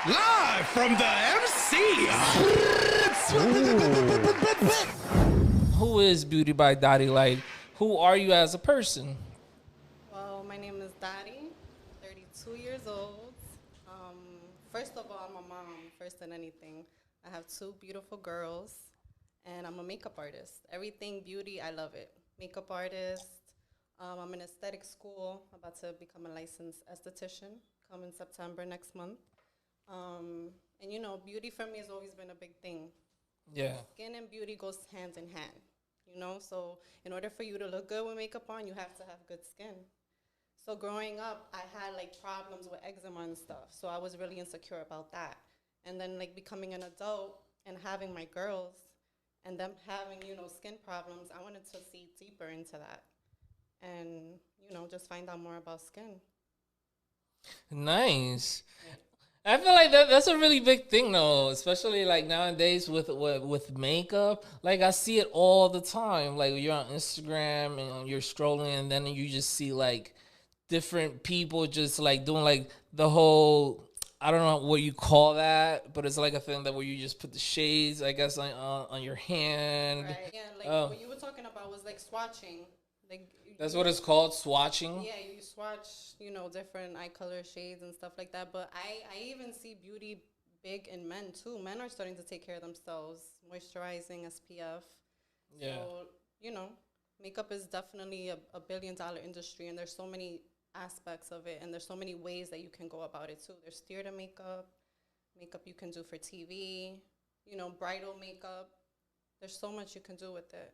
Live from the MC. Who is Beauty by Dhari? Like, who are you as a person? Well, my name is Dhari, 32 years old. First of all, I'm a mom, first than anything. I have two beautiful girls, and I'm a makeup artist. Everything beauty, I love it. Makeup artist. I'm in aesthetic school, about to become a licensed esthetician, come in September next month. And you know, beauty for me has always been a big thing. Yeah. Skin and beauty goes hand in hand, you know? So in order for you to look good with makeup on, you have to have good skin. So growing up, I had like problems with eczema and stuff. So I was really insecure about that. And then like becoming an adult and having my girls and them having, you know, skin problems, I wanted to see deeper into that. And, you know, just find out more about skin. Nice. I feel like that's a really big thing though, especially like nowadays with makeup. Like I see it all the time. Like you're on Instagram and you're scrolling, and then you just see like different people just like doing like the whole, I don't know what you call that, but it's like a thing that where you just put the shades, I guess, on your hand. Right. Yeah, like what you were talking about was like swatching. Like that's what it's called, swatching. Yeah, you swatch, you know, different eye color shades and stuff like that. But I even see beauty big in men too. Men are starting to take care of themselves, moisturizing, SPF. Yeah. So, you know, makeup is definitely a billion-dollar industry, and there's so many aspects of it, and there's so many ways that you can go about it too. There's theater makeup you can do for TV, you know, bridal makeup. There's so much you can do with it.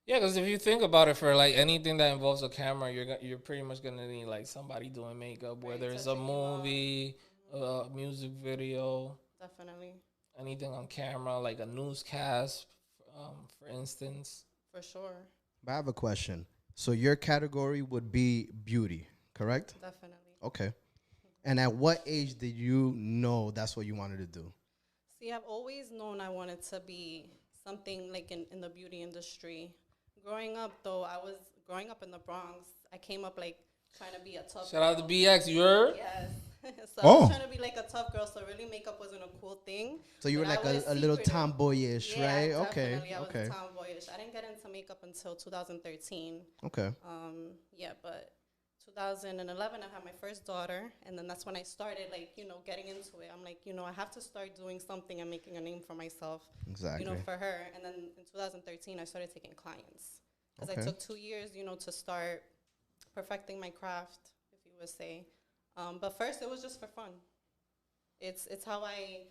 Yeah, because if you think about it, for like anything that involves a camera, you're pretty much gonna need like somebody doing makeup, Right, whether it's a movie, a music video, Definitely. anything on camera, like a newscast, for instance. For sure. But I have a question. So your category would be beauty, correct? Definitely. Okay. And at what age did you know that's what you wanted to do? See, I've always known I wanted to be something like in the beauty industry. Growing up, though, I was growing up in the Bronx. I came up like trying to be a tough Shout out to girl. BX, you heard? Yes. So I Oh. was trying to be like a tough girl, so really makeup wasn't a cool thing. So you were But like I was a little secretive. tomboyish, Yeah, right? Okay. definitely. I was Okay. tomboyish. I didn't get into makeup until 2013. Okay. Yeah, but 2011, I had my first daughter, and then that's when I started, like, you know, getting into it. I'm like, you know, I have to start doing something and making a name for myself, Exactly. you know, for her. And then in 2013, I started taking clients because Okay. I took 2 years, you know, to start perfecting my craft, if you would say. But first, it was just for fun. It's how I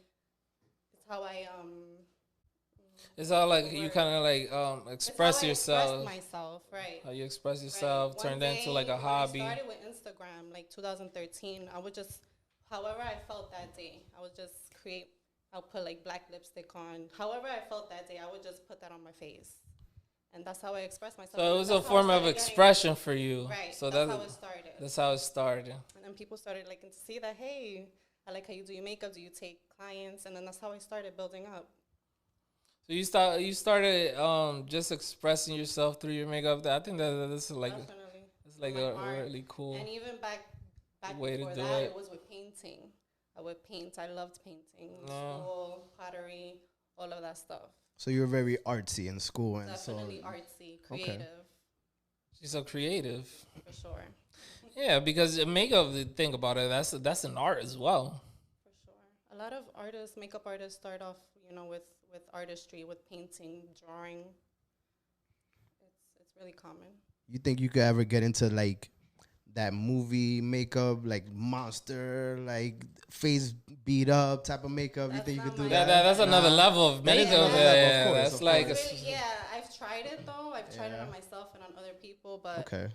It's all like you kind of like express yourself. Express myself, right? How you express yourself, Right. turned One into day, like a when hobby. I started with Instagram, like 2013. I would just, however I felt that day, I would just create. I'll put like black lipstick on. However I felt that day, I would just put that on my face, and that's how I express myself. So it was a That's how I form of started getting- expression for you. Right. So that's how it started. That's how it started. And then people started like to see that, hey, I like how you do your makeup. Do you take clients? And then that's how I started building up. So you started just expressing yourself through your makeup. I think that's like Definitely. it's like My a art. really cool. And even back way to before do that, it. it was with painting. I would paint. I loved painting. Yeah. School, pottery, all of that stuff. So you were very artsy in school, and Definitely so artsy, creative, She's so creative. for sure. Yeah, because makeup. Think about it. That's an art as well. For sure. A lot of artists, makeup artists, start off, you know, with artistry, with painting, drawing. It's really common. you think you could ever get into like that movie makeup, like monster, like face beat up type of makeup? You That's think you could not do my- that? That's another Nah. level of That is makeup. another level, of Yeah, course, that's of like course. Yeah, I've tried it though. I've tried it Yeah. on myself and on other people, but Okay.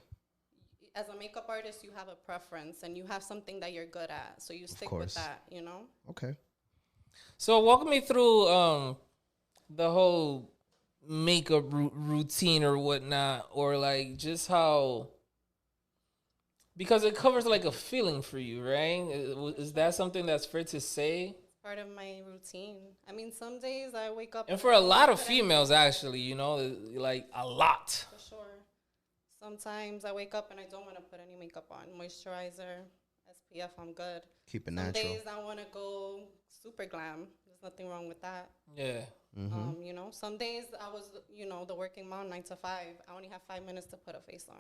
as a makeup artist, you have a preference and you have something that you're good at, so you stick with course. that, you know? Okay. So walk me through the whole makeup routine or whatnot, or like just how, because it covers like a feeling for you, right? Is that something that's fair to say? Part of my routine. I mean, some days I wake up And for a lot of put females, actually, you know, like a lot. for sure. Sometimes I wake up and I don't want to put any makeup on. Moisturizer, SPF, I'm good. Keep it Some natural. days I want to go super glam. There's nothing wrong with that. Yeah. You know, some days I was, you know, the working mom 9 to 5. I only have 5 minutes to put a face on.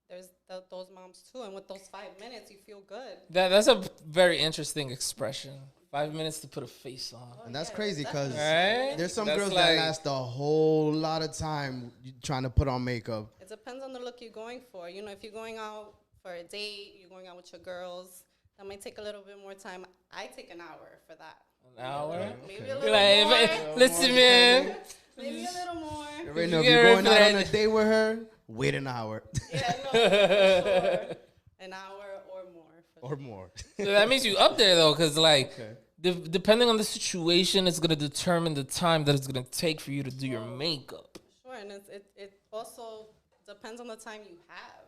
There's those moms too, and with those 5 minutes, you feel good. That's a very interesting expression. 5 minutes to put a face on. And that's crazy because Right? there's some That's girls like- that last a whole lot of time trying to put on makeup. It depends on the look you're going for. You know, if you're going out for a date, you're going out with your girls, that might take a little bit more time. I take an hour for that. An hour? Maybe a You're little like, more. listen, man. Maybe a little more. Right now, if You you're get going out on ready. a date with her, wait an hour Yeah, no, for sure. An hour or more. For or more. So that makes you up there, though, because, like, Okay. depending on the situation, it's going to determine the time that it's going to take for you to do your makeup. sure. And it also depends on the time you have.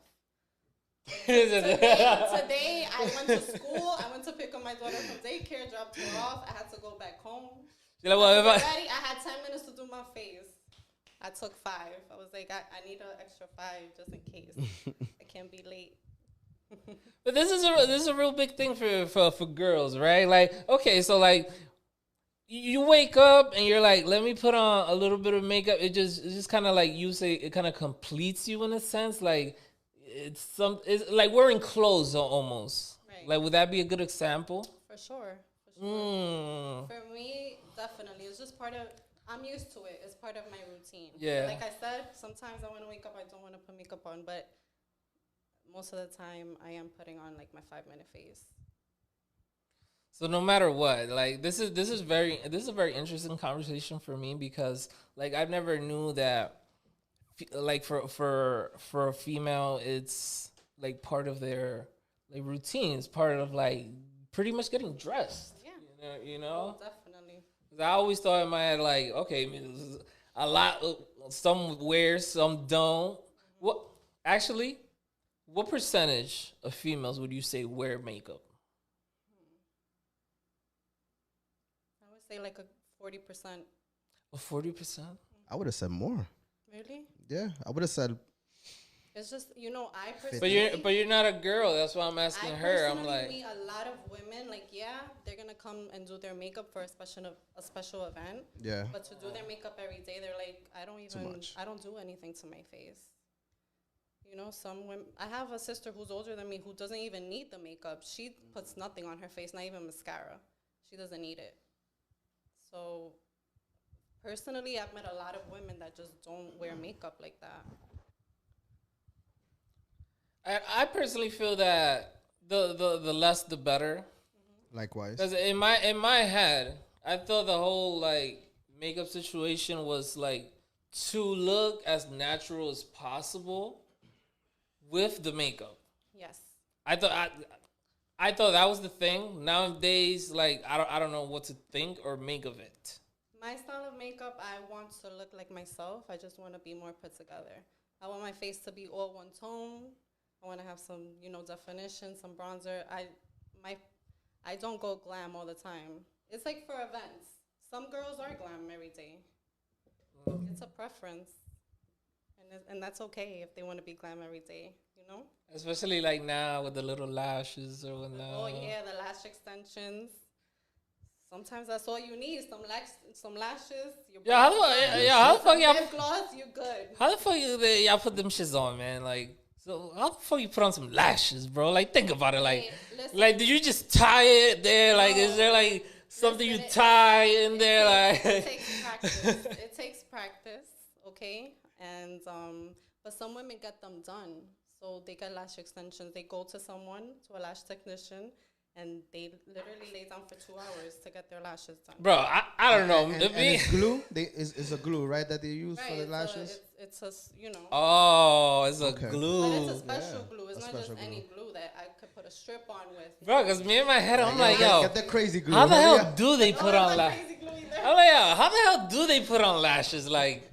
Today, I went to school. I went to pick up my daughter from daycare, dropped her off. I had to go back home. You're like, well, if Get I- ready. I had 10 minutes to do my face. I took 5. I was like, I need an extra 5 just in case. I can't be late. But this is a real big thing for girls, right? Like, okay, so like you wake up and you're like, let me put on a little bit of makeup. It's just kind of like you say, it kind of completes you in a sense. Like it's like wearing clothes almost. Right. Like, would that be a good example? For sure. For sure. Mm. For me, definitely. It's just part of, I'm used to it. It's part of my routine. Yeah. Like I said, sometimes I want to wake up, I don't want to put makeup on, but most of the time I am putting on like my 5-minute face. So no matter what, like this is a very interesting conversation for me because like I never knew that like for a female it's like part of their like routine. It's part of like pretty much getting dressed. Yeah. You know? Definitely. 'Cause I always thought in my head like, okay, I mean, this is a lot. Some wear, some don't. What percentage of females would you say wear makeup? I would say like a 40%. 40%. I would have said more. Really? Yeah, I would have said. It's just, you know, I personally. But you're not a girl. That's why I'm asking her. I'm like, meet a lot of women. Like, yeah, they're gonna come and do their makeup for a special event. Yeah. But to do their makeup every day, they're like, I don't do anything to my face. You know, some women. I have a sister who's older than me who doesn't even need the makeup. She puts nothing on her face, not even mascara. She doesn't need it. So, personally, I've met a lot of women that just don't wear makeup like that. I personally feel that the less the better. Likewise. Because in my head, I thought the whole like makeup situation was like to look as natural as possible with the makeup. Yes. I thought that was the thing. Nowadays, like I don't know what to think or make of it. My style of makeup, I want to look like myself. I just want to be more put together. I want my face to be all one tone. I want to have some, you know, definition, some bronzer. I don't go glam all the time. It's like for events. Some girls are glam every day. It's a preference. And that's okay if they want to be glam every day, you know? Especially like now with the little lashes or whatnot. Oh, yeah, the lash extensions. Sometimes that's all you need. Some lashes. How the fuck y'all? Lip gloss, you're good. How the fuck y'all put them shits on, man? Like, so how the fuck you put on some lashes, bro? Like, think about it. Like, Listen. like, did you just tie it there? Like, is there like something you tie in there? Like, It takes practice. It takes practice, okay? And but some women get them done. So they get lash extensions. They go to a lash technician, and they literally lay down for 2 hours to get their lashes done. bro, I don't know. And it's glue. It's a glue, right? That they use for the lashes. It's a, you know. Oh, it's a Okay. But glue, it's a special Yeah, glue. It's a not just special any glue that I could put a strip on with. bro. Cause me in my head, I'm Yeah, like, get- yo, get the crazy glue. how the Hurry hell up. do they put on Not lashes? crazy glue either. I'm like, yo, how the hell do they put on lashes? Like,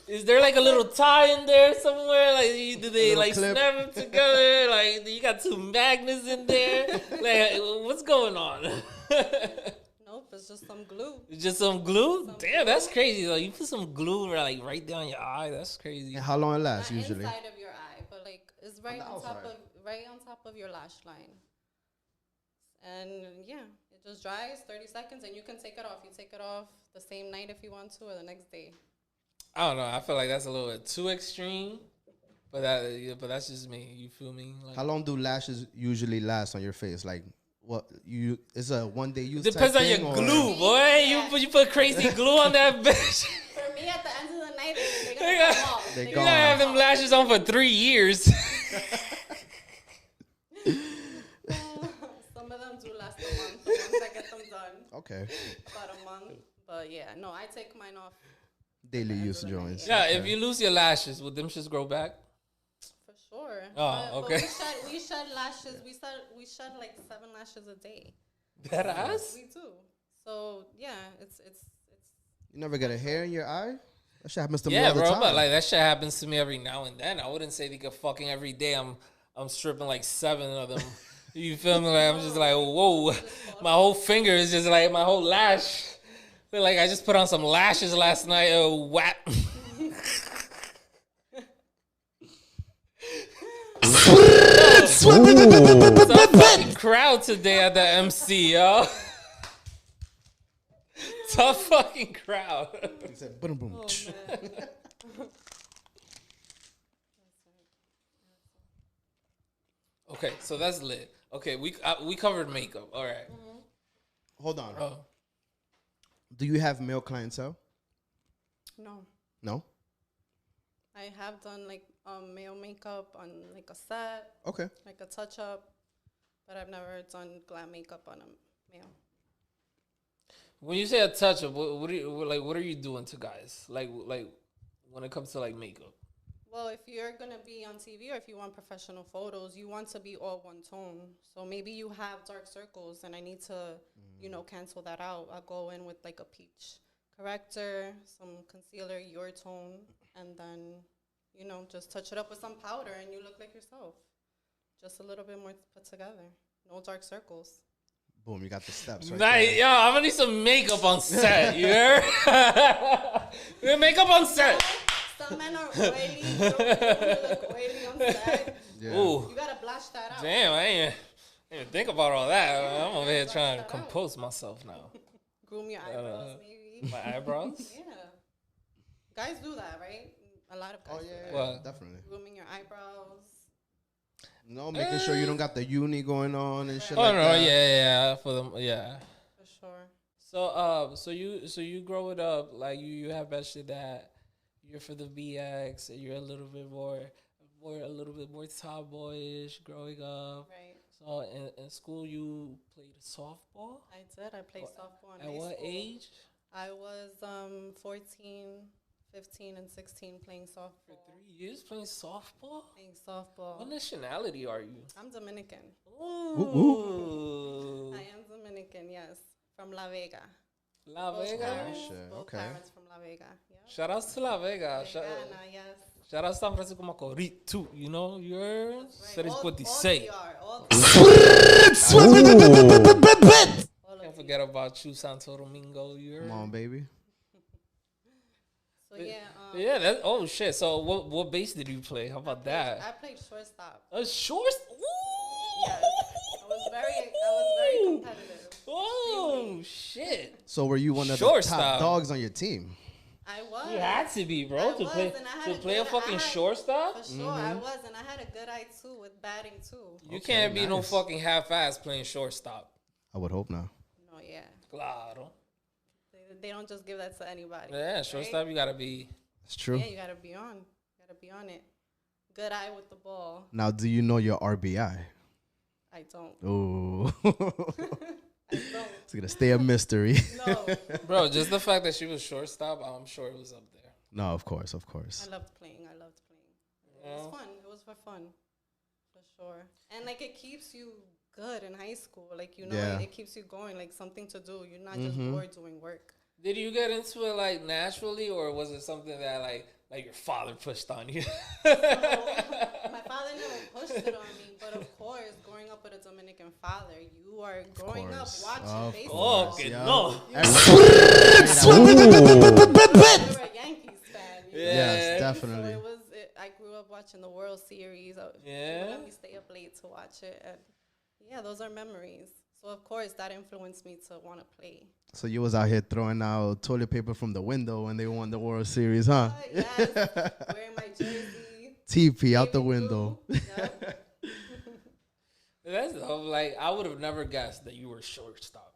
is there like a little tie in there somewhere? Like, do they Little like clip. snap them together? Like, you got 2 magnets in there? Like, what's going on? Nope, it's just some glue. It's just some glue? Some Damn, glue. that's crazy though. You put some glue like right down your eye. That's crazy. And how long it lasts Not usually? inside of your eye, but like it's right the on top outside. of your lash line. And yeah, it just dries 30 seconds and you can take it off. You take it off the same night if you want to or the next day. I don't know. I feel like that's a little bit too extreme. But that's just me. You feel me? Like, How long do lashes usually last on your face? Like, what you? It's a one day use. depends type on your thing, or- glue, boy. You put crazy glue on that bitch. For me, at the end of the night, they're going to come off. They You gone. gotta have them lashes on for 3 years. Some of them do last a month. The ones that get them done. Okay. About a month. But yeah, no, I take mine off Daily use joints. Yeah, Okay. if you lose your lashes, would them just grow back? for sure. Oh, But okay. we shed lashes. We shed like 7 lashes a day. That ass? We do. So yeah, it's You never get a hair in your eye? That shit happens to me Yeah, all the bro, time. but like that shit happens to me every now and then. I wouldn't say like fucking every day. I'm stripping like 7 of them. You feel me? Like I'm just like, whoa, my whole finger is just like my whole lash. Feel like I just put on some lashes last night. Whap. Some fucking crowd today at the MC, yo. Tough fucking crowd. He said, boom, boom. oh man. Okay, so that's lit. Okay, we covered makeup. All right. Hold on. Oh. Do you have male clientele? No. No? I have done like male makeup on like a set, Okay. like a touch up, but I've never done glam makeup on a male. When you say a touch up, what are you doing to guys? Like when it comes to like makeup. Well, if you're gonna be on TV or if you want professional photos, you want to be all one tone. So maybe you have dark circles, and I need to, cancel that out. I'll go in with like a peach corrector, some concealer, your tone, and then, just touch it up with some powder, and you look like yourself. Just a little bit more put together. No dark circles. Boom, you got the steps right Nice, there. yo, I'm gonna need some makeup on set. You heard? Makeup on set. Some men are oily. You don't look oily on set. Yeah. Ooh, You gotta blush that out. damn, I ain't even think about all that. Yeah, I'm over here blush trying to that out. compose myself now. Groom your eyebrows, maybe. My eyebrows. Yeah. Guys do that, right? A lot of guys Oh, do yeah, that. What? definitely. Grooming your eyebrows. No, making sure you don't got the uni going on and shit Oh like no, that. yeah, for them, yeah. For sure. So you grow it up like you have mentioned that you're for the BX and you're a little bit more tomboyish growing up. Right. So in school you played softball. I did. I played softball in At high what school. age? I was 14, 15, and 16 playing For softball. 3 years playing softball. Playing softball. What nationality are you? I'm Dominican. Ooh. I am Dominican, yes. From La Vega. La Both Vega. parents, Shit, both okay. parents from La Vega. Yeah. Shout outs to La Vega. Vegana, yes. Shout out to San Francisco Macorís too. You know, you're Right. All say. DR, all Can't forget about you, Santo Domingo. You're Come on, baby. So yeah. yeah. That oh shit. So what base did you play? How about I that? played shortstop. A short. Yes. I was very competitive. Oh shit. So were you one of the Shortstop. top dogs on your team? I was. You had to be, bro, I to was, play and I had to play a good- fucking I had- shortstop. For sure, I was, and I had a good eye too with batting too. You Okay, can't be no nice. fucking half-ass playing shortstop. I would hope not. No, yeah, Claro. they don't just give that to anybody. Yeah, right? shortstop. You gotta be. It's true. Yeah, you gotta be on. You gotta be on it. Good eye with the ball. Now, do you know your RBI? I don't. Oh, I don't. it's gonna stay a mystery. No, Bro, just the fact that she was shortstop, I'm sure it was up there. No, of course, of course. I loved playing. It was Yeah. fun. It was for fun, for sure. And like it keeps you good in high school. Like Yeah. it keeps you going. Like something to do. You're not just bored doing work. Did you get into it like naturally, or was it something that like your father pushed on you? My father never pushed it on me, but of course, growing up with a Dominican father, you are growing up course. watching Of baseball. Okay, Yeah. no. You were a Yankees fan. You know? Yes, So definitely. I grew up watching the World Series. Yeah. Let me stay up late to watch it. And yeah, those are memories. So of course that influenced me to want to play. So you was out here throwing out toilet paper from the window when they won the World Series, huh? Yes, wearing my jersey. TP out the window. Yep. That's like I would have never guessed that you were shortstop.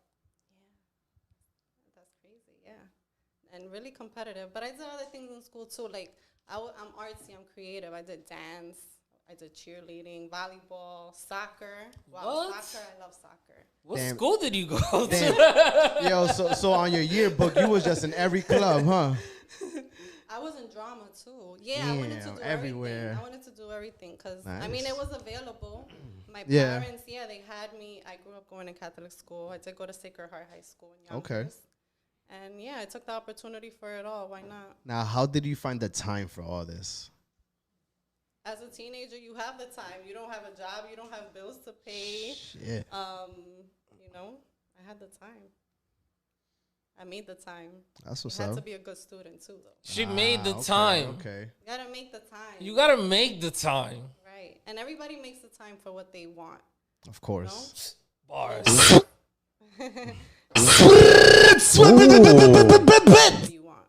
Yeah, that's crazy. Yeah, and really competitive. But I did other things in school too. Like I'm artsy. I'm creative. I did dance. I did cheerleading, volleyball, soccer. Wow, What? soccer! I love soccer. What Damn. school did you go to? Yo, so on your yearbook, you was just in every club, huh? I was in drama too. Yeah, I wanted to Damn, do everywhere. everything. I wanted to do everything because I mean Nice. it was available. My Yeah. parents, they had me. I grew up going to Catholic school. I did go to Sacred Heart High School in Okay. Yonkers. And yeah, I took the opportunity for it all. Why not? Now, how did you find the time for all this? As a teenager, you have the time. You don't have a job. You don't have bills to pay. Shit. I had the time. I made the time. That's what's You had up. to be a good student too, though. She made the Okay, time. Okay. You gotta make the time. You gotta make the time. Right, and everybody makes the time for what they want. Of course. Bars. What you want.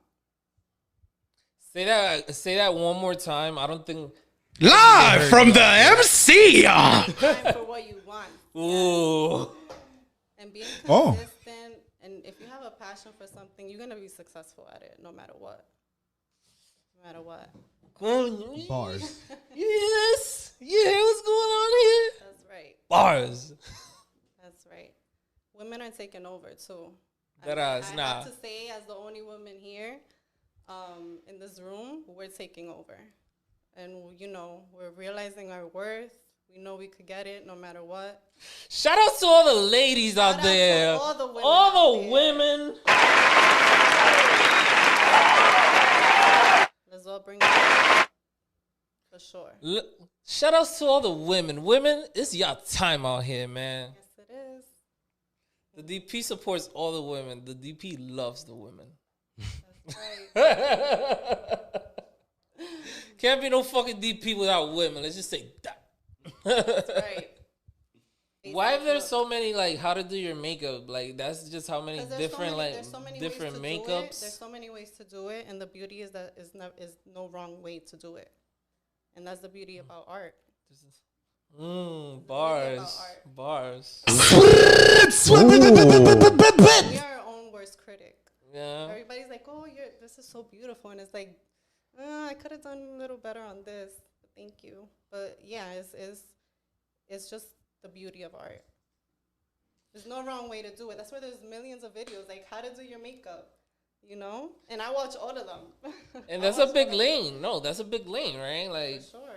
Say that one more time. I don't think. Live from the MC. Time for what you want. Ooh. And being Oh. consistent, and if you have a passion for something, you're gonna be successful at it, no matter what. No matter what. Bars. Yes. You hear what's going on here? That's right. Bars. That's right. Women are taking over too. That I ass, have nah. to say, as the only woman here, in this room, we're taking over, and we're realizing our worth. We know we could get it no matter what. Shout out to all the ladies Shout out out to there. all the women All out the there. women. Let's all bring it for sure. Shout out to all the women. Women, it's your time out here, man. Yes, it is. The DP supports all the women. The DP loves the women. That's right. Can't be no fucking DP without women. Let's just say that. That's right. Why if there's so many like how to do your makeup? Like that's just how many 'Cause there's different there's so many different ways to do it. makeups. There's so many ways to do it, and the beauty is that is no wrong way to do it, and that's the beauty about art. Bars. Bars. We are our own worst critic. Yeah. Everybody's like, "Oh, this is so beautiful," and it's like, I could have done a little better on this. Thank you, but yeah, it's just the beauty of art. There's no wrong way to do it. That's why there's millions of videos like how to do your makeup, and I watch all of them. And that's a big lane. No, that's a big lane, right? Like, For sure.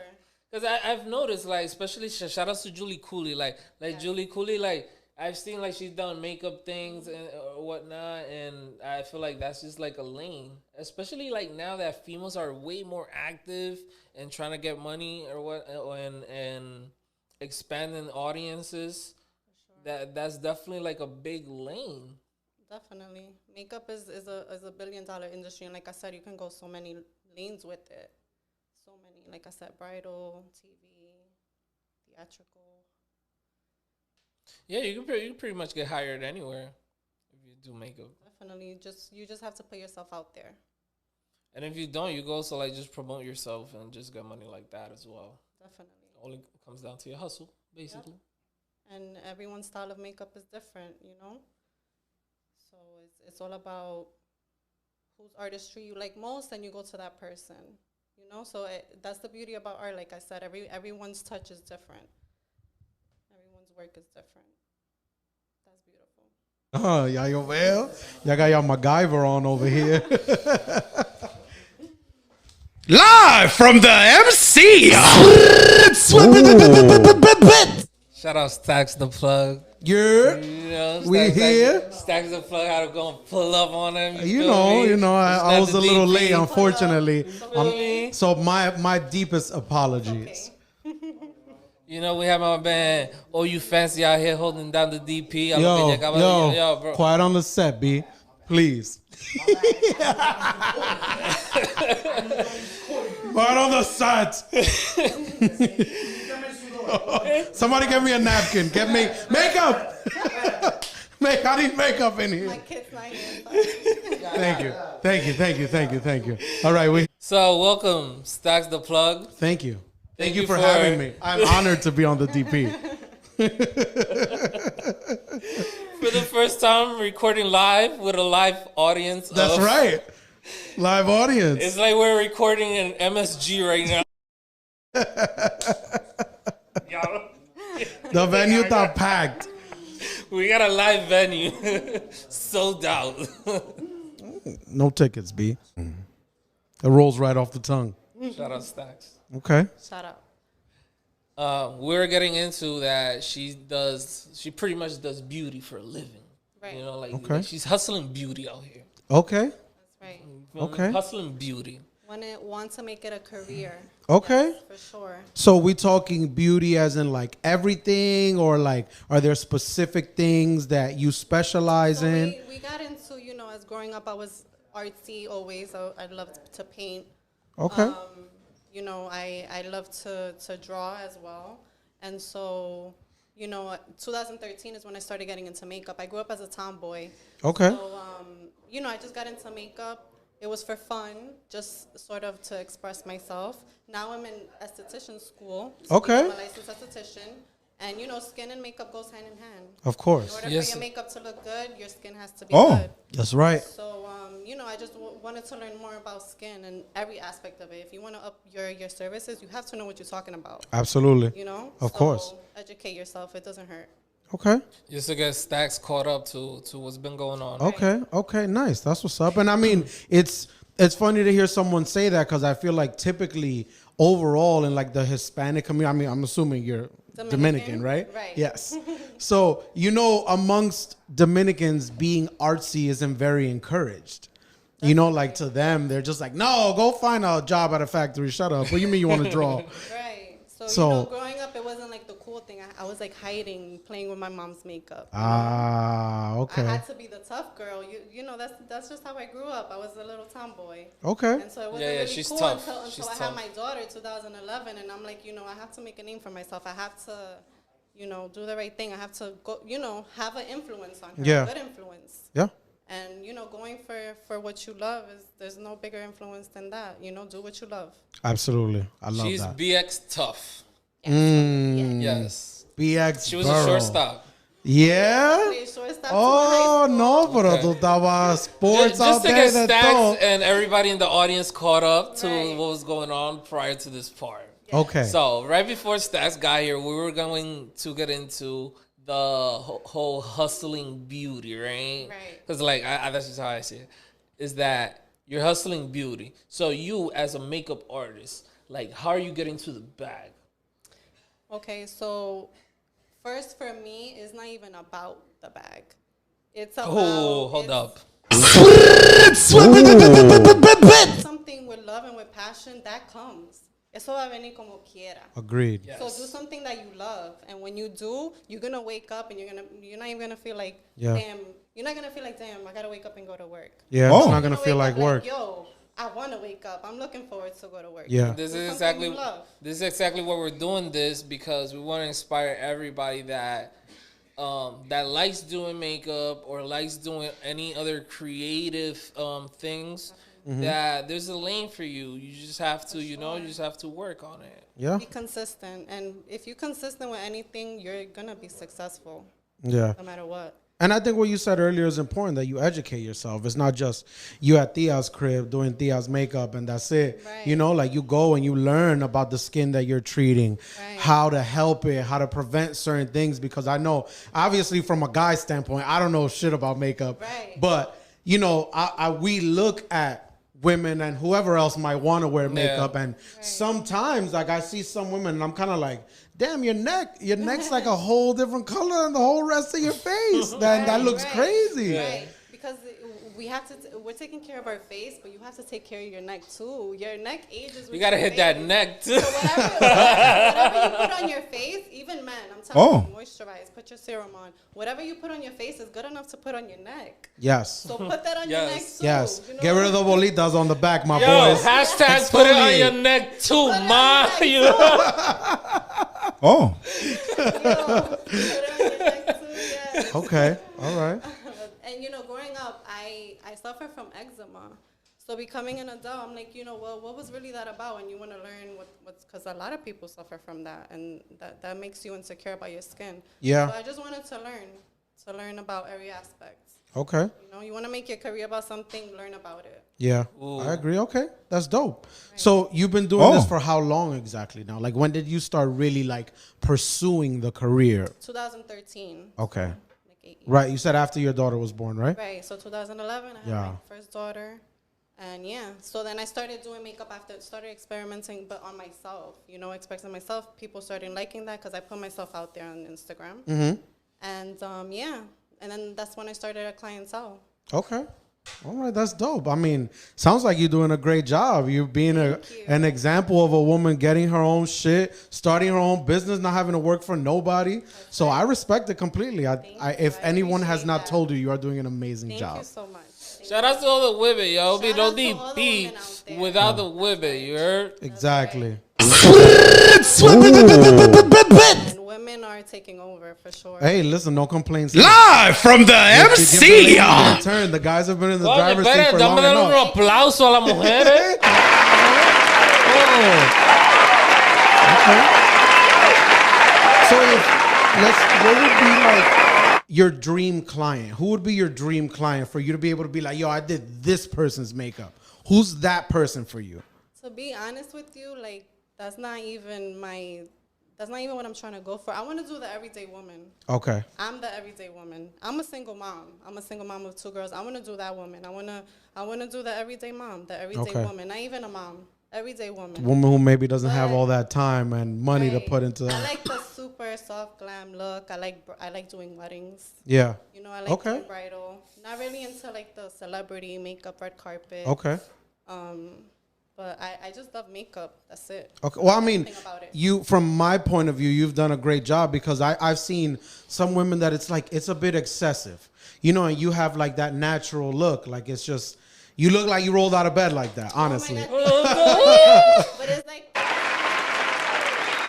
because I've noticed, like, especially shout outs to Julie Cooley, like Julie Cooley, like I've seen like she's done makeup things and or whatnot, and I feel like that's just like a lane, especially like now that females are way more active and trying to get money or what, and expanding audiences. That's definitely like a big lane. Definitely, makeup is a $1 billion industry, and like I said, you can go so many lanes with it. So many, like I said, bridal, TV, theatrical. Yeah, you can pretty much get hired anywhere if you do makeup. Definitely, you just have to put yourself out there. And if you don't, you go also like just promote yourself and just get money like that as well. Definitely. Only comes down to your hustle, basically. Yep. And everyone's style of makeup is different, So it's all about whose artistry you like most, and you go to that person, So that's the beauty about art. Like I said, everyone's touch is different. Everyone's work is different. That's beautiful. Y'all well? Y'all got y'all MacGyver on over here. Live from the MC. Shout out Stacks the Plug. Yeah. We here. Stacks the Plug, how to go and pull up on him. You know, I was a little late, on. unfortunately. me? So my deepest apologies. We have my band. Oh, you fancy out here holding down the DP. Yo, bro. quiet on the set, B. Please. Quiet on the set. Somebody get me a napkin. Get me makeup. I need makeup in here. My kid's not here. Thank you. All right, So welcome, Stacks the Plug. Thank you. Thank you for having me. I'm honored to be on the DP. For the first time, recording live with a live audience. That's right. Live audience. It's like we're recording in MSG right now. The venue got packed. We got a live venue. Sold out. No tickets, B. It rolls right off the tongue. Shout out Stacks. Okay. Shout out. We're getting into that. She pretty much does beauty for a living. Right. You know, Okay. like she's hustling beauty out here. Okay. That's right. Okay. Hustling beauty. Want to make it a career. Okay. Yes, for sure. So we talking beauty as in like everything, or like are there specific things that you specialize So in? we got into, as growing up, I was artsy always. I loved to paint. Okay. I love to draw as well. And so, 2013 is when I started getting into makeup. I grew up as a tomboy. Okay. So, I just got into makeup. It was for fun, just sort of to express myself. Now I'm in esthetician school. So Okay. I'm a licensed esthetician. And, skin and makeup goes hand in hand. Of In course. order Yes. for your makeup to look good, your skin has to be Oh, good. that's right. So, I just wanted to learn more about skin and every aspect of it. If you want to up your services, you have to know what you're talking about, Absolutely. Of course. Educate yourself. It doesn't hurt. Okay. Just to get Stacks caught up to what's been going on. Okay. Nice. That's what's up. And I mean, it's funny to hear someone say that, because I feel like typically overall in like the Hispanic community, I mean, I'm assuming you're Dominican, right? Right. Yes. So, amongst Dominicans, being artsy isn't very encouraged. Like to them, they're just like, no, go find a job at a factory. Shut up. What do you mean you want to draw? Right. So, So- growing up, it wasn't like the cool thing. I was like hiding, playing with my mom's makeup. Ah, I okay. had to be the tough girl. That's just how I grew up. I was a little tomboy. Okay. And so it wasn't Yeah, really she's cool tough. until She's I had tough. my daughter in 2011, and I'm like, I have to make a name for myself. I have to, do the right thing. I have to go, have an influence on her, Yeah. a good influence. Yeah. And going for what you love there's no bigger influence than that. Do what you love. Absolutely. I love She's that. BX tough. Yes. BX She was Burrow. a shortstop. Yeah? Played shortstop Oh, to high no, school. pero tú estabas sports Just out to there. get de Stacks todo. and everybody in the audience caught up to Right. what was going on prior to this part. Okay. So right before Stacks got here, we were going to get into the whole hustling beauty, right? Right. Because that's just how I see it. Is that you're hustling beauty. So you as a makeup artist, how are you getting to the bag? Okay, so first for me, it's not even about the bag. It's about Hold it's up. something with love and with passion that comes. Eso va a venir como quiera. Agreed. Yes. So do something that you love, and when you do, you're gonna wake up and you're not even gonna feel like, Yeah. damn. You're not gonna feel like, damn, I gotta wake up and go to work. Yeah, Oh. it's not You're going to feel wake like up work. Yo, I want to wake up. I'm looking forward to go to work. Yeah. This Do is something exactly you love. what we're doing this because we want to inspire everybody that that likes doing makeup or likes doing any other creative things. That there's a lane for you. You just have to, you just have to work on it. Yeah. Be consistent, and if you're consistent with anything, you're gonna be successful, Yeah. no matter what. And I think what you said earlier is important, that you educate yourself. It's not just you at Tia's crib doing Tia's makeup and that's it. Right. You go and you learn about the skin that you're treating, Right. how to help it, how to prevent certain things. Because I know, obviously, from a guy's standpoint, I don't know shit about makeup. Right. But, we look at women and whoever else might want to wear makeup. And sometimes, I see some women and I'm kind of like, damn, your neck's like a whole different color than the whole rest of your face. That looks Right. crazy. Right, because we have to. We're taking care of our face, but you have to take care of your neck too. Your neck ages. You gotta hit that neck too. So whatever you put on your face, even men, I'm telling you, moisturize, put your serum on. Whatever you put on your face is good enough to put on your neck. Yes. So put that on your neck too. Yes. You know Get rid of what the I mean? bolitas on the back, my Yo, boys. hashtag put it on Exfoliate. your neck too, Put it on ma. your neck, too. Oh. Put it on your neck too, yes. Okay. All right. And growing up, I suffer from eczema. So becoming an adult, I'm like, well, what was really that about? And you want to learn what's, because a lot of people suffer from that, and that makes you insecure about your skin. Yeah. So I just wanted to learn about every aspect. Okay. You want to make your career about something, learn about it. Yeah. Ooh. I agree. Okay. That's dope. Right. So you've been doing this for how long exactly now? Like, when did you start really like pursuing the career? 2013. Okay. Like 8 years. Right. You said after your daughter was born, right? Right. So 2011, I had my first daughter. And so then I started doing makeup started experimenting, but on myself, expressing myself. People started liking that because I put myself out there on Instagram. Mm-hmm. And and then that's when I started a clientele. Okay. All right, that's dope. I mean, sounds like you're doing a great job. You're being an example of a woman getting her own shit, starting her own business, not having to work for nobody. So I respect it completely. If anyone has not told you, you are doing an amazing job. Thank you so much. Shout out to all the women, yo. We Shout don't out need to all the beef women out there. without the women, you heard? Exactly. And women are taking over for sure. Hey, listen, no complaints. Live from the MC. Turn. The guys have been in the Oye, driver's seat espera, for dame long dar un enough. aplauso a las mujeres. So what would be like your dream client? Who would be your dream client for you to be able to be like, yo, I did this person's makeup? Who's that person for you? To be honest with you, like that's not even what I'm trying to go for. I want to do the everyday woman. Okay. I'm the everyday woman. I'm a single mom. I'm a single mom with 2 girls. I want to do that woman. I want to do the everyday mom, the everyday woman. Not even a mom. Everyday woman. Woman who maybe doesn't have all that time and money to put into. I like the super soft glam look. I like doing weddings. Yeah. I like doing bridal. Not really into like the celebrity makeup, red carpet. Okay. But I just love makeup. That's it. Okay. Well, I mean, about it. you, from my point of view, you've done a great job because I've seen some women that it's a bit excessive, and you have like that natural look. Like it's just, you look like you rolled out of bed like that, honestly. But it's like,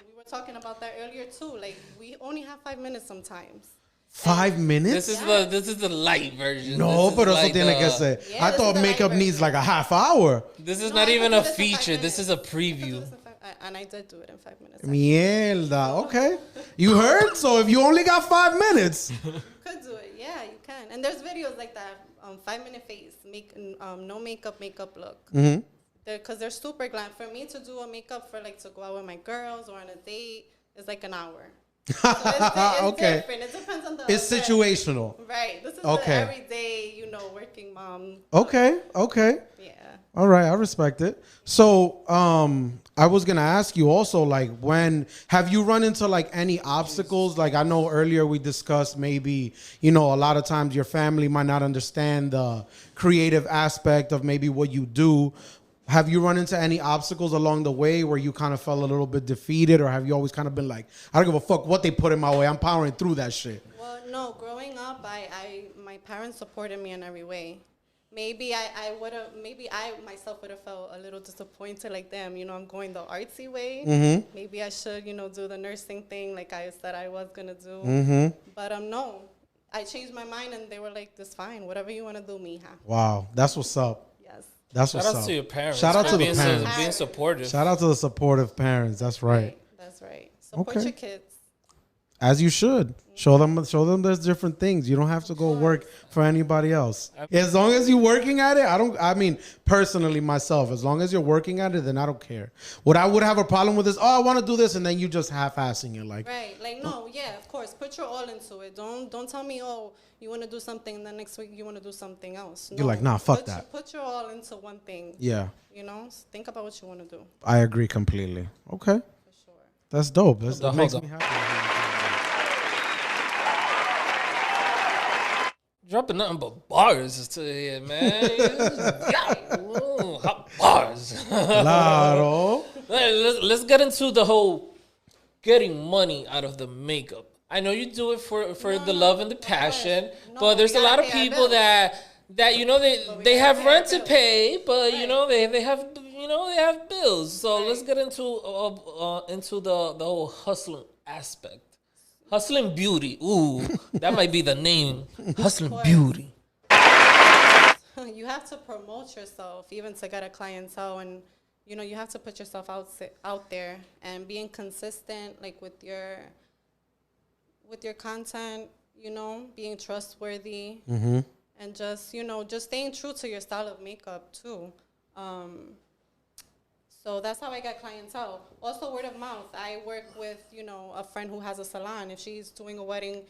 we were talking about that earlier too. Like we only have 5 minutes sometimes. 5 minutes? This is the light version. No, This pero is eso like tiene que ser. I thought makeup needs like a half hour. This is No, not I even could a do this in 5 feature. This is a minutes. preview. And I did do it in 5 minutes. Mierda. Okay. You heard? So if you only got 5 minutes. You could do it. Yeah, you can. And there's videos like that. 5-minute face, no makeup look. Mm-hmm. Because they're super glam. For me to do a makeup for like to go out with my girls or on a date is like an hour. So it's Okay. different. It depends on the It's event. situational. Right. This is Okay. the everyday, working mom. Okay. Yeah. All right, I respect it. So, I was gonna ask you also, like, have you run into like any obstacles? Like, I know earlier we discussed maybe, a lot of times your family might not understand the creative aspect of maybe what you do. Have you run into any obstacles along the way where you kind of felt a little bit defeated, or have you always kind of been like, I don't give a fuck what they put in my way, I'm powering through that shit? Well, no. Growing up, my parents supported me in every way. Maybe I myself would have felt a little disappointed, like, damn, I'm going the artsy way. Mm-hmm. Maybe I should, do the nursing thing like I said I was going to do. Mm-hmm. But no, I changed my mind and they were like, this fine, whatever you want to do, mija. Wow, that's what's up. Yes. That's what's Shout up. out to your parents. Shout out to the being parents. being supportive. Shout out to the supportive parents. That's right. That's right. Support Okay. your kids. As you should. Show them there's different things. You don't have to go work for anybody else. As long as you're working at it, I mean, personally myself, as long as you're working at it, then I don't care. What I would have a problem with is, I want to do this, and then you just half-assing it. Like, Right. Like, no, yeah, of course. Put your all into it. Don't tell me, you want to do something, and then next week you want to do something else. No. You're like, nah, fuck that. Put your all into one thing. yeah, Think about what you want to do. I agree completely. Okay. For sure. That's dope. That Hold makes on. me happy. Dropping nothing but bars to here, man. Ooh, hot bars. Claro. Let's get into the whole getting money out of the makeup. I know you do it for the love and the passion, No, but there's we a lot gotta of pay our people bills. that they we have gotta pay our rent to bills. pay, but Right. they have bills. So let's get into the whole aspect. Hustling Beauty. Ooh, that might be the name. Hustling Beauty. You have to promote yourself even to get a clientele, and you know you have to put yourself out there and being consistent, like with your content. You know, being trustworthy, and just just staying true to your style of makeup too. So that's how I get clientele. Also, word of mouth. I work with, a friend who has a salon. If she's doing a wedding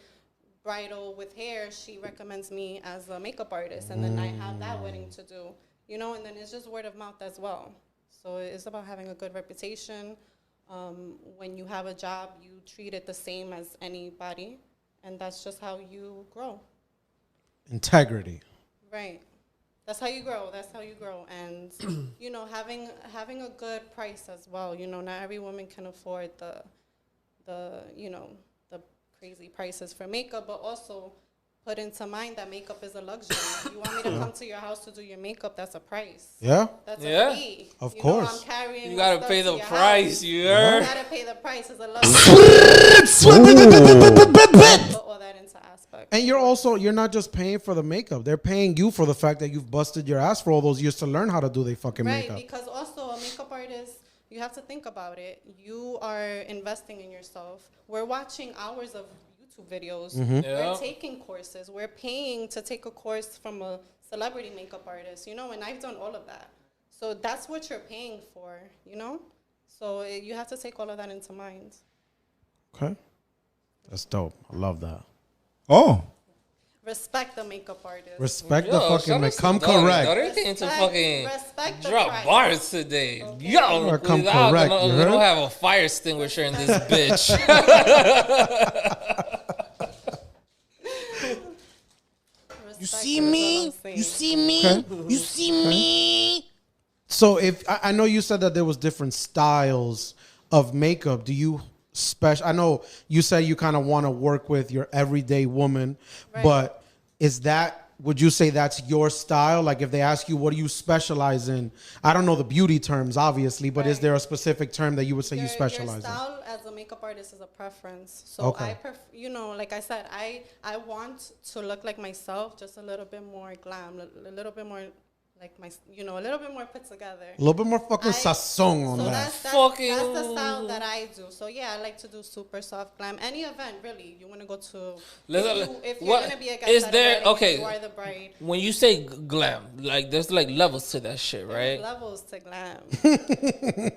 bridal with hair, she recommends me as a makeup artist. And then I have that wedding to do, and then it's just word of mouth as well. So it's about having a good reputation. When you have a job, you treat it the same as anybody. And that's just how you grow. Integrity. Right. That's how you grow. And, having a good price as well. Not every woman can afford the crazy prices for makeup, but also put into mind that makeup is a luxury. You want me to come to your house to do your makeup, that's a price. Yeah. That's a fee. Of course. I'm carrying You gotta pay the price, you heard? You gotta pay the price. It's a luxury. Put all that into aspect. And you're not just paying for the makeup. They're paying you for the fact that you've busted your ass for all those years to learn how to do their fucking makeup. Right, because also a makeup artist, you have to think about it. You are investing in yourself. We're watching hours of YouTube videos. We're taking courses. We're paying to take a course from a celebrity makeup artist, and I've done all of that. So that's what you're paying for, So you have to take all of that into mind. Okay. That's dope. I love that. Oh. Respect the makeup artist. Respect the fucking makeup. Come Dhari. correct. Dhari came to fucking respect the drop price. bars today. Okay. Yo, Come correct. You we heard? don't have a fire extinguisher in this bitch. You see me? You see me? Okay. You see me? So if I know you said that there was different styles of makeup, do you I know you say you kind of want to work with your everyday woman, but would you say that's your style? Like if they ask you, what do you specialize in? I don't know the beauty terms, obviously, but is there a specific term that you would say you specialize your style as a makeup artist is a preference. So I like I said, I want to look like myself, just a little bit more glam, a little bit more like a little bit more put together. A little bit more fucking sazon on that. That's the style that I do. So yeah, I like to do super soft glam. Any event, really. You want to go to... If you're going to be a guest at a wedding, you are the bride. When you say glam, like there's like levels to that shit, right? There's levels to glam.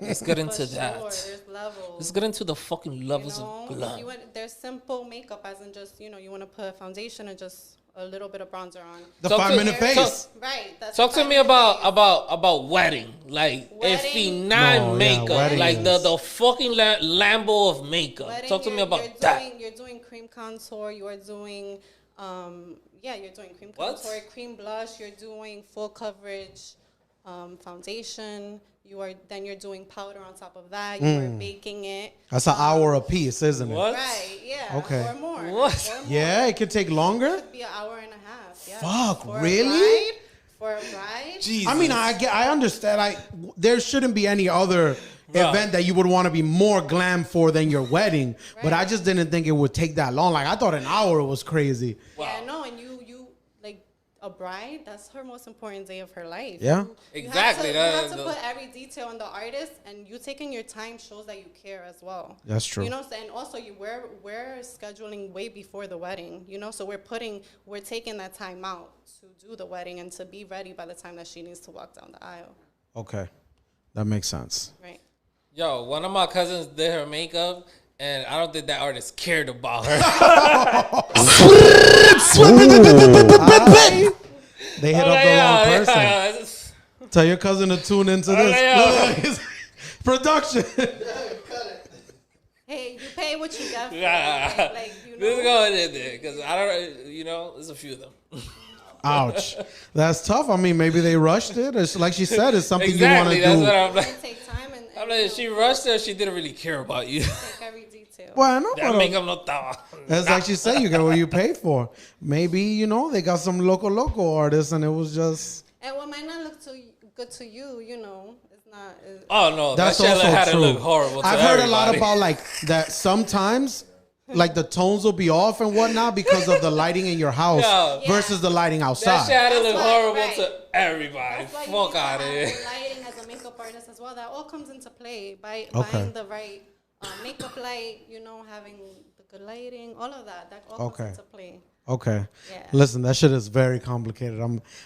Let's get into that. There's levels. Let's get into the fucking levels of glam. There's simple makeup, as in just, you want to put foundation and just a little bit of bronzer on. The 5-minute face. Right. Talk to me about wedding. Like if he not makeup, like the fucking Lambo of makeup. Wedding, Talk to me about that. You're doing cream contour. You are doing, you're doing cream contour, cream blush. You're doing full coverage foundation. You're doing powder on top of that. You are baking it. That's an hour a piece, isn't it? What? Right, yeah. Okay. Or more. What? Or more. Yeah, it could take longer. It could be an hour and a half. Yeah. Fuck, For really? For a bride? Jesus. I mean, I understand. There shouldn't be any other event that you would want to be more glam for than your wedding. Right. But I just didn't think it would take that long. Like I thought an hour was crazy. Wow. Yeah, no, and you like a bride, that's her most important day of her life. Yeah. Exactly. You have to put every detail in the artist, and you taking your time shows that you care as well. That's true. And also we're scheduling way before the wedding, so we're taking that time out to do the wedding and to be ready by the time that she needs to walk down the aisle. Okay. That makes sense. Right. Yo, one of my cousins did her makeup, and I don't think that artist cared about her. They hit up the wrong person. Tell your cousin to tune into this. Production. Hey, you pay what you got for. Yeah. Let's go in there, because I don't, there's a few of them. Ouch. That's tough. I mean, maybe they rushed it. It's like she said, it's something you want to do. That's what I'm like. Take time and I'm like, she rushed her. She didn't really care about you. take every detail. Well, I know. That makeup no estaba. That's like she said, you get what you pay for. Maybe, they got some local artists and it was just... And what might not look too good to you, not. Oh no, That's that shit also had true. to look horrible. I've to heard a lot everybody. about like that sometimes. Like the tones will be off and whatnot because of the lighting in your house Yeah. versus the lighting That outside. shit had to That's look why- horrible right. to everybody. That's why you Fuck need to out of have here. the lighting as a makeup artist as well. That all comes into play by Okay. buying the right makeup light. Having the good lighting, all of that. That all Okay. comes into play. Okay. Yeah. Listen, that shit is very complicated.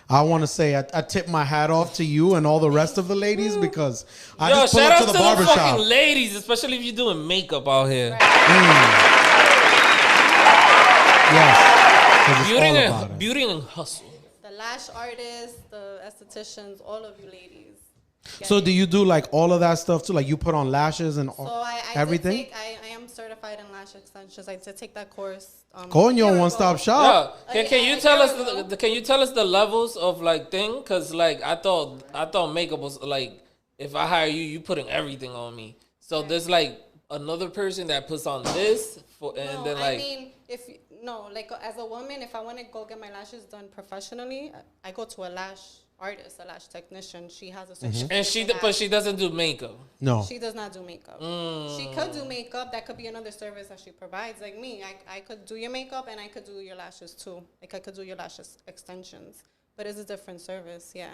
I want to say I tip my hat off to you and all the rest of the ladies because I Yo, just pull shout up out to to the the barbershop. fucking ladies, especially if you're doing makeup out here. Yes. 'Cause it's all about it. Beauty and hustle. The lash artists, the estheticians, all of you ladies. Get So it. do you do like all of that stuff too? Like you put on lashes and So I everything? Did take, I am certified in lash extensions. I did take that course. Coño, year one ago. stop shop. Yeah. Can you a tell year us ago. can you tell us the levels of like thing? Cause like I thought makeup was like if I hire you, you putting everything on me. So there's like another person that puts on this for and No, then like I mean, like as a woman, if I want to go get my lashes done professionally, I go to a lash artist, a lash technician. She has a certificate. and but she doesn't do makeup. No. She does not do makeup. She could do makeup. That could be another service that she provides. Like me, I could do your makeup and I could do your lashes too. Like I could do your lashes extensions, but it's a different service. Yeah.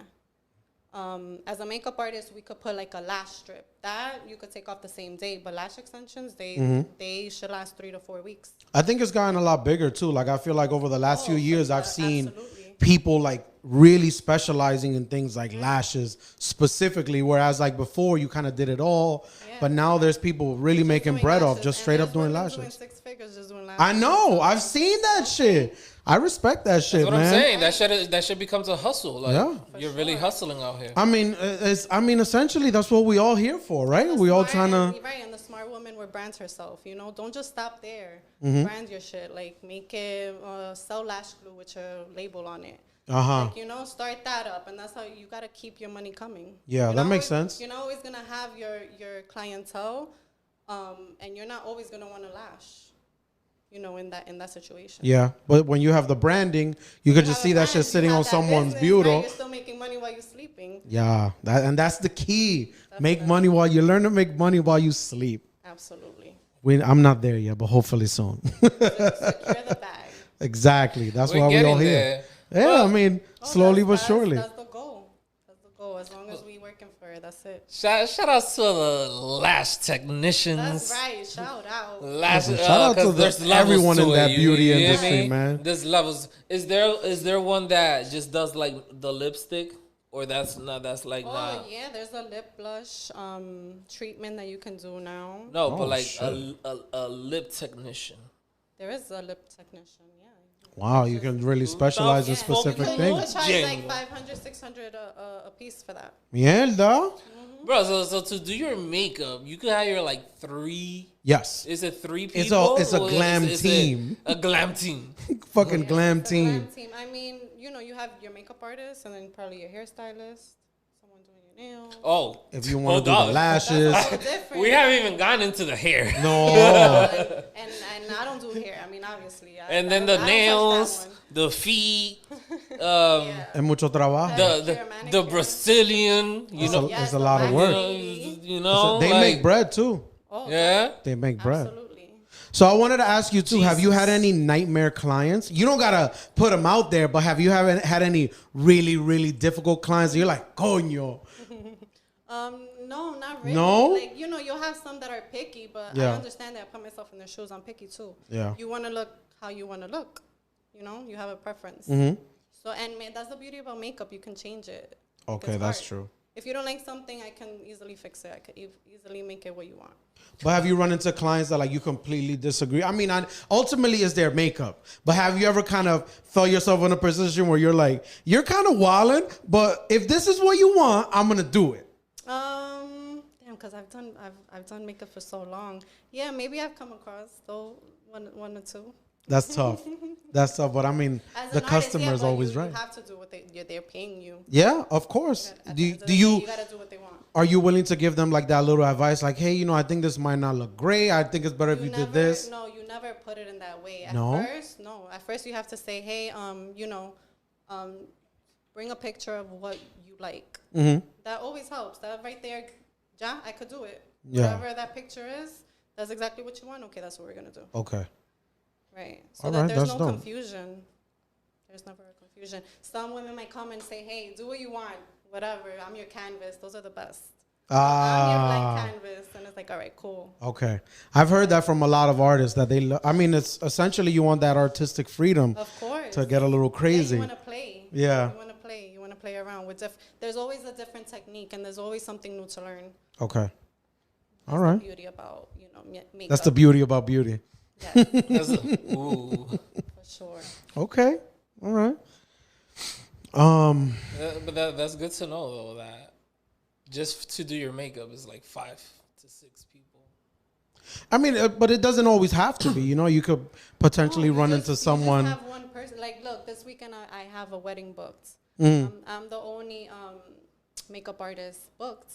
As a makeup artist, we could put like a lash strip that you could take off the same day. But lash extensions, they should last 3 to 4 weeks. I think it's gotten a lot bigger too. Like I feel like over the last few years, I've seen absolutely. people like really specializing in things like lashes specifically. Whereas like before, you kind of did it all, but now there's people really making Doing bread off lashes, just and straight there's up doing women lashes. Doing 6 figures just doing lashes. I know. I've seen that shit. I respect that shit, That's what man. I'm saying. That shit becomes a hustle. Like Yeah. you're really hustling out here. I mean, essentially, that's what we all here for, right? We all trying to. Right, and the smart woman will brand herself. Don't just stop there. Mm-hmm. Brand your shit. Like make it sell lash glue with your label on it. Uh-huh. Like, start that up, and that's how you gotta keep your money coming. Yeah, You're that not makes always- sense. You're not always gonna have your clientele, and you're not always gonna want to lash. In that situation. Yeah, but when you have the branding, you could just have see a that brand, shit you sitting have on that someone's business, bureau. right? You're still making money while you're sleeping. Yeah, that's the key. Make money while you learn to make money while you sleep. Absolutely. I'm not there yet, but hopefully soon. Secure the bag. Exactly. That's We're why we all getting here. there. Yeah, I mean, slowly but surely. That's the goal. That's the goal. As long as we working for it, that's it. Shout out to the lash technicians. That's right. Shout out. Last, Listen, shout out to 'cause there's levels everyone to in it, that you beauty hear industry, me? man. There's levels. Is there one that just does like the lipstick, or that's not? That's like Oh not. yeah, there's a lip blush treatment that you can do now. No, Oh, but like shit. a lip technician. There is a lip technician. Yeah. Wow, you can really specialize in Yeah. specific You You things. would charge Genuine. like 500, 600 a piece for that. Mierda. Bro, so to do your makeup, you could hire like 3. Yes. Is it 3 It's people? a or glam is it team. A glam team. Fucking glam It's a glam team. team. I mean, you have your makeup artist and then probably your hairstylist, someone doing your nails. Oh, If you want to do hold the on. lashes. That's all different. We haven't even gotten into the hair. No. and I don't do hair. I mean, obviously. And then the nails, the feet, Es mucho trabajo. the Brazilian, It's a- it's a lot of work. you know, They like, make bread too. Yeah. They make bread. Absolutely. So I wanted to ask you too, have you had any nightmare clients? You don't gotta put them out there, but have you had any really, really difficult clients that you're like, coño? No, not really. No? Like, you'll have some that are picky, but Yeah. I understand that. I put myself in their shoes. I'm picky too. Yeah. You want to look how you want to look. You have a preference. Mm-hmm. So, that's the beauty about makeup. You can change it. Okay, It's that's art. true. If you don't like something, I can easily fix it. I could easily make it what you want. But have you run into clients that like you completely disagree? I mean, ultimately it's their makeup. But have you ever kind of felt yourself in a position where you're like, you're kind of wilding, but if this is what you want, I'm gonna do it. Because I've done makeup for so long. Yeah, maybe I've come across though one or two. That's tough. That's tough. But I mean, As the an artist, customer is but always you right. have to do what they're paying you. Yeah, of course. At Do the end of the do day, you you gotta do what they want. are you willing to give them like that little advice, like, hey, I think this might not look great. I think it's better if you did this. No, you never put it in that way. No? At first, you have to say, hey, bring a picture of what you like. That always helps. That right there, yeah, I could do it. Yeah. Whatever that picture is, that's exactly what you want. Okay, that's what we're gonna do. Okay. Right. So All that right, there's that's no dope. confusion. There's never a confusion. Some women might come and say, "Hey, do what you want. Whatever. I'm your canvas." Those are the best. I'm your blank canvas, and it's like, all right, cool. Okay. I've heard that from a lot of artists that I mean, it's essentially you want that artistic freedom Of course. to get a little Yeah, crazy. you want to play. Yeah. You want to play. You want to play around with there's always a different technique, and there's always something new to learn. Okay. All That's right. the beauty about makeup. That's the beauty about beauty. Yes, Ooh. for sure. Okay. All right. But that's good to know though that just to do your makeup is like 5 to 6 people. I mean, but it doesn't always have to be. You know, you could potentially run into someone. You just have one person. Like, look, this weekend I have a wedding booked. I'm the only makeup artist booked.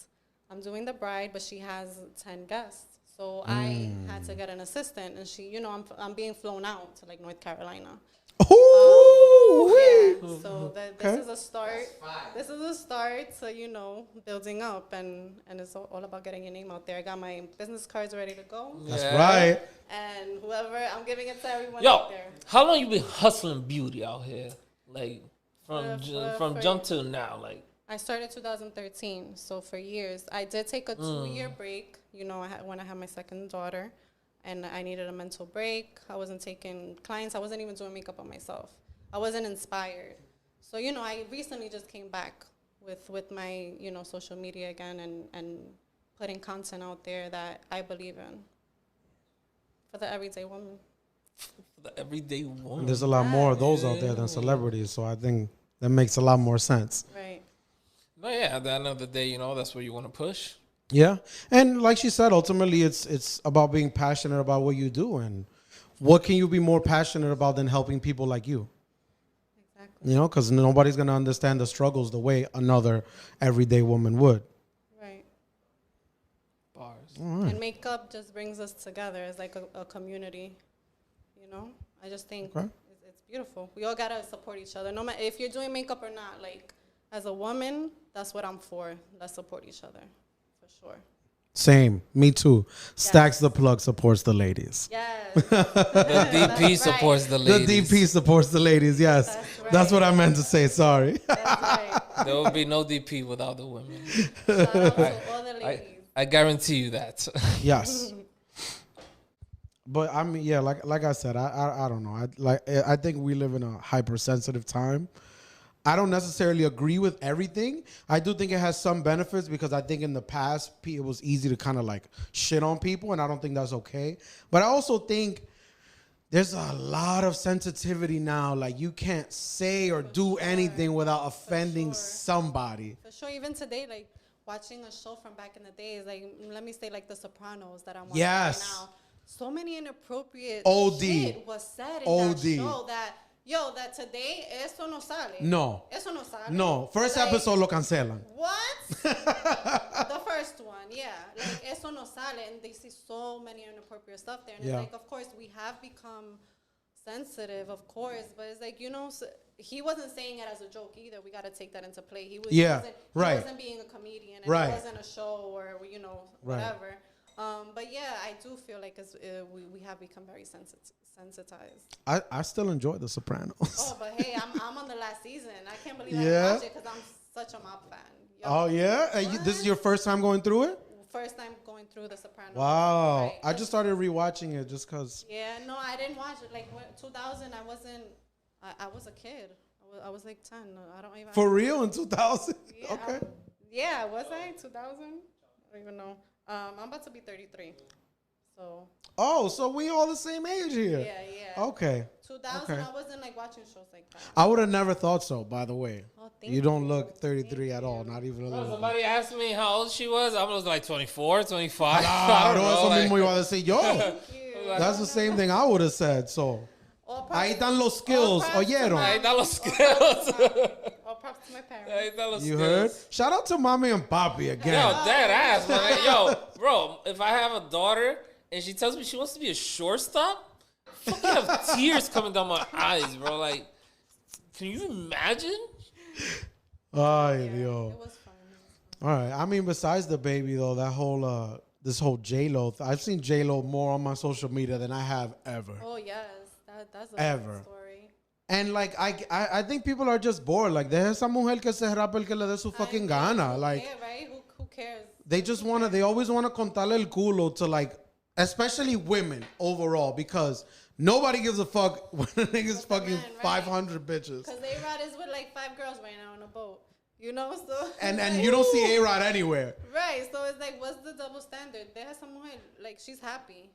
I'm doing the bride, but she has 10 guests. So I had to get an assistant, and she, I'm being flown out to like North Carolina. Yeah, so this is a start. This is a start to, building up, and it's all about getting your name out there. I got my business cards ready to go. That's right. And whoever, I'm giving it to everyone Yo, out there. how long you been hustling beauty out here? Like from For- jump to now, like. I started 2013, so for years. I did take a 2-year break, when I had my second daughter, and I needed a mental break. I wasn't taking clients. I wasn't even doing makeup on myself. I wasn't inspired. So, I recently just came back with my, social media again and putting content out there that I believe in for the everyday woman. For the everyday woman. There's a lot more of those out there than celebrities, so I think that makes a lot more sense. Right. No, yeah, at the end of the day, that's where you want to push. Yeah, and like she said, ultimately it's about being passionate about what you do, and what can you be more passionate about than helping people like you? Exactly. Because nobody's gonna understand the struggles the way another everyday woman would. Right. Bars. And makeup just brings us together as like a community, I just think it's beautiful. We all gotta support each other. No matter if you're doing makeup or not, like as a woman, that's what I'm for. Let's support each other, for sure. Same, me too. Stacks the plug supports the ladies. Yes. The DP supports the ladies. The DP supports the ladies. Yes, that's what I meant to say. Sorry. That's right. There will be no DP without the women. Shout out to all the ladies. I guarantee you that. Yes. But I mean, yeah, like I said, I don't know. I think we live in a hypersensitive time. I don't necessarily agree with everything. I do think it has some benefits because I think in the past it was easy to kind of like shit on people, and I don't think that's okay. But I also think there's a lot of sensitivity now. Like you can't say or do anything without offending somebody. For sure. Even today, like watching a show from back in the days, like let me say like The Sopranos that I'm watching right now. So many inappropriate shit was said in that show that today eso no sale. No. Eso no sale. No. First episode lo cancelan. What? The first one, yeah. Like eso no sale, and they see so many inappropriate stuff there. And it's like, of course, we have become sensitive, of course, but it's like, he wasn't saying it as a joke either. We got to take that into play. He wasn't being a comedian, and it wasn't a show or whatever. But yeah, I do feel like we have become very sensitized. I still enjoy The Sopranos. Oh, but hey, I'm on the last season. I can't believe I watched it because I'm such a mob fan. Yo, oh yeah, this is your first time going through it? First time going through The Sopranos. Wow, Right. I just started rewatching it just cause. Yeah, no, I didn't watch it. Like 2000, I was a kid. I was like 10. I don't even. For real in 2000? Yeah, Okay. was I 2000? I don't even know. I'm about to be 33. So. Oh, so we all the same age here. Yeah. Okay. 2000, I wasn't like watching shows like that. I would have never thought so, by the way. Oh, You don't look 33 at all, not even a little. Somebody asked me how old she was. I was like 24, 25. Ah, I don't no, know. eso Like, mismo iba a decir yo. That's the same thing I would have said, so. Ahí están los skills, oyeron. Ahí están los skills. All props to my parents. Ahí están los You skills. heard? Shout out to mommy and papi again. Yo, dead ass, man. Yo, bro, if I have a daughter and she tells me she wants to be a shortstop, fucking have tears coming down my eyes, bro. Like, can you imagine? Ay, Yeah, Dios. it was fun. All right. I mean, besides the baby though, that whole this whole J-Lo, I've seen J-Lo more on my social media than I have ever. Oh yes, that's a Ever. fun story. And like I think people are just bored. Like, deja esa mujer que se rapa el que le dé su fucking gana. Like, yeah, right? Who cares? they always wanna contarle el culo to, like, especially women overall, because nobody gives a fuck when a nigga's fucking man, right? 500 bitches. Because A-Rod is with like 5 girls right now on a boat. You know, so And you don't see A-Rod anywhere. right. So it's like, what's the double standard? They have some mujer, like, she's happy.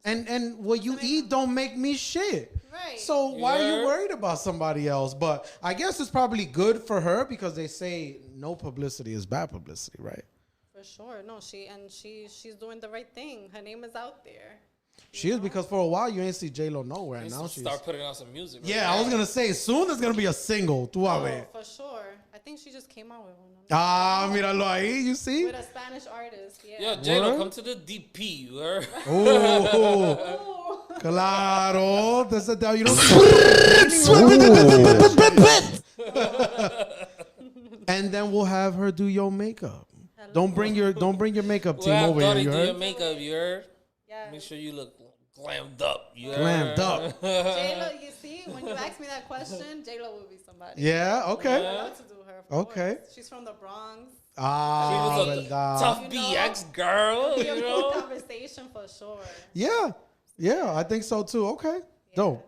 And what you eat don't make me shit. Right. So why are you worried about somebody else? But I guess it's probably good for her, because they say no publicity is bad publicity, right? For sure. No, she's doing the right thing. Her name is out there. She is, because for a while you ain't see J-Lo nowhere. And now she's... start putting out some music. Right Yeah, now. I was going to say, soon there's going to be a single. Tú a ver. For sure. I think she just came out with one. Ah, míralo ahí, you see? With a Spanish artist. Yeah. Yo, J-Lo, Word? come to the DP. You heard? Oh, Ooh. claro. That's a, you don't And then we'll have her do your makeup. Don't bring your makeup team Well, over here, Dhari, you do your heard? makeup. You heard? Yeah. Make sure you look glammed up. You heard? Glammed up. J-Lo, you see, when you ask me that question, J-Lo will be somebody. Yeah, okay. I love to do her. Of Okay. course. She's from the Bronx. Ah, She was a verdad. tough You know? BX girl. Be a You good know? conversation for sure. Yeah, I think so too. Okay. Dope.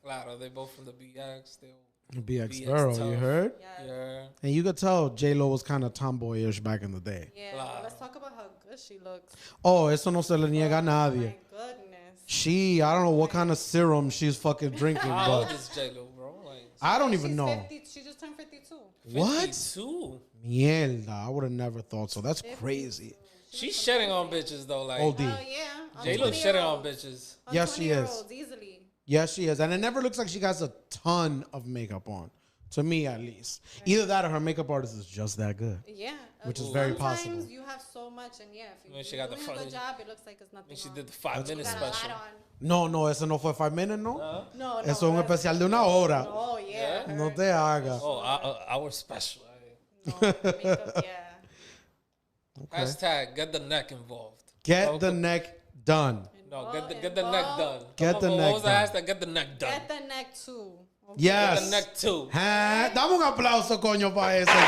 Claro, they both from the BX. They BX BX girl, tough. you heard? Yeah. yeah. And you could tell J-Lo was kind of tomboyish back in the day. Yeah. Wow. Let's talk about how good she looks. Oh, eso no se le niega a Oh, nadie. my goodness. I don't know what kind of serum she's fucking drinking, How old but is J-Lo, bro? Like, I don't even She's know. 50, she just turned 52. What? 52. Mierda, I would have never thought so. That's 52. crazy. She's shedding on bitches though. Like, OD. Oh, yeah. On J-Lo 20 shedding on year-olds. bitches. On Yes, she is. 20-year-olds, easily. Yes, she is. And it never looks like she has a ton of makeup on. To me, at least. Either that or her makeup artist is just that good. Yeah. Which is very Sometimes possible. you have so much, and yeah, if When you're she got the doing a front- good job, it looks like it's I nothing think she wrong. did the 5-minute You got a lot special. on. No, eso no fue 5 minutes, no? Huh? No, Eso es un that's- especial de una hora. Oh, yeah. Yeah? No te hagas. Oh, our special. No, makeup, yeah. Okay. Hashtag get the neck involved. Get the neck done. No, get the neck done. Get Come the on, neck what was the done. hashtag? Get the neck done. Get the neck too. Okay. Yes. Get the neck too. Ha, dame un aplauso, coño, para ese chama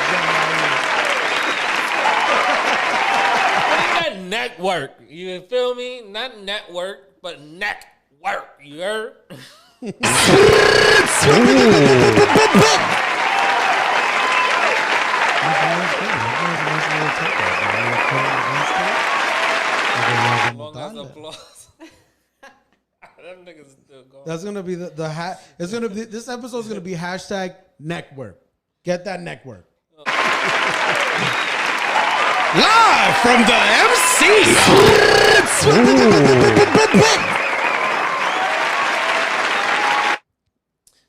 That neck work. You feel me? Not network, but neck work. You heard? Long as applause. Them niggas still going. That's gonna be the hat. It's gonna be this episode's gonna be hashtag neck work. Get that neck work. Live from the MC.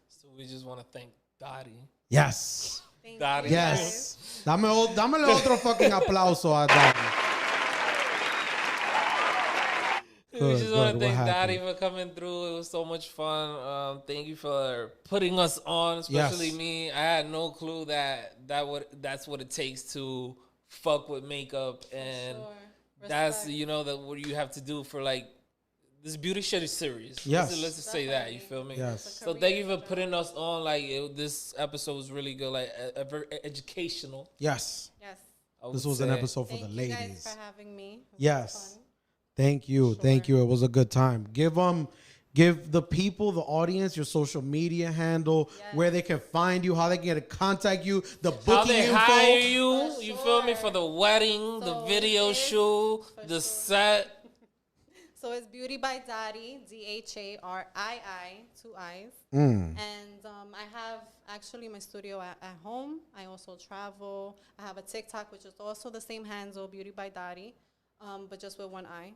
So we just want to thank Dhari. Yes. Thank Dhari. you, Yes. Dámele otro fucking aplauso a Dhari. We Good, just want to good. thank What Dhari happened? for coming through. It was so much fun. Thank you for putting us on, especially Yes. me. I had no clue that's what it takes to fuck with makeup, and Sure. that's Respect. what you have to do for like this beauty shit is serious. Yes. Let's just say that. You feel me? Yes. It's a So thank you career, for putting us on. Like this episode was really good. Like very educational. Yes. Yes. I would This was an say. episode for Thank the you guys ladies. for having me. It was Yes. fun. Thank you. Thank you. It was a good time. Give the people, the audience, your social media handle, Yes. where they can find you, how they can get to contact you, the How booking they info. hire you? For You feel me? sure. For the wedding, the So video it is- shoot, for the sure. set. So it's Beauty by Dhari, Dhari, 2 I's. Mm. And I have actually my studio at home. I also travel. I have a TikTok, which is also the same handle, Beauty by Dhari, but just with 1 eye.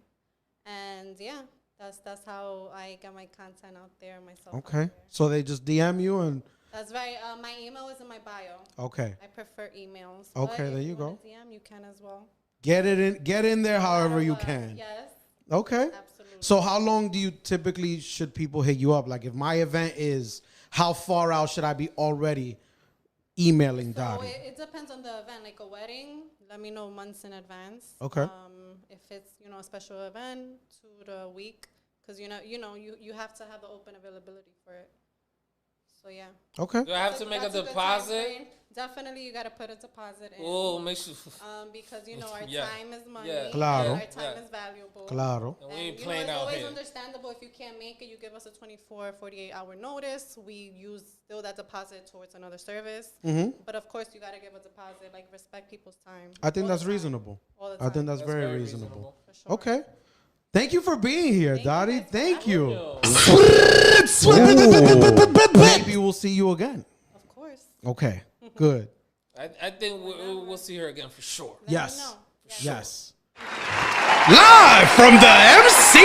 And yeah, that's how I get my content out there myself. out Okay. there. So they just DM you and That's right. My email is in my bio. okay. I prefer emails. Okay, but there if you wanna go. DM, you can as well. Get in there however you However, can. Yes, Okay. absolutely. So how long do you typically should people hit you up? Like if my event is how far out should I be already emailing So Dhari? it depends on the event. Like a wedding, let me know months in advance. Okay. If it's a special event, 2 to a week, because you have to have the open availability for it. So yeah. Okay. Do I have to make a deposit? Definitely, you gotta put a deposit in. Oh, make sure. Because our Yeah. time is money. Yeah. Claro. And our time is valuable. Claro. And we ain't And, playing it's out always here. understandable if you can't make it. You give us a 24, 48-hour notice. We use still that deposit towards another service. But of course, you gotta give a deposit. Like respect people's time. I think all that's the time. reasonable. All the I think time. that's very reasonable. For sure. Okay. Thank you for being here, Dhari. Thank you. Yo. Maybe we'll see you again. Of course. Okay. Good. I think we'll see her again for sure. Let me Yes. know. Yes. Live from the MC.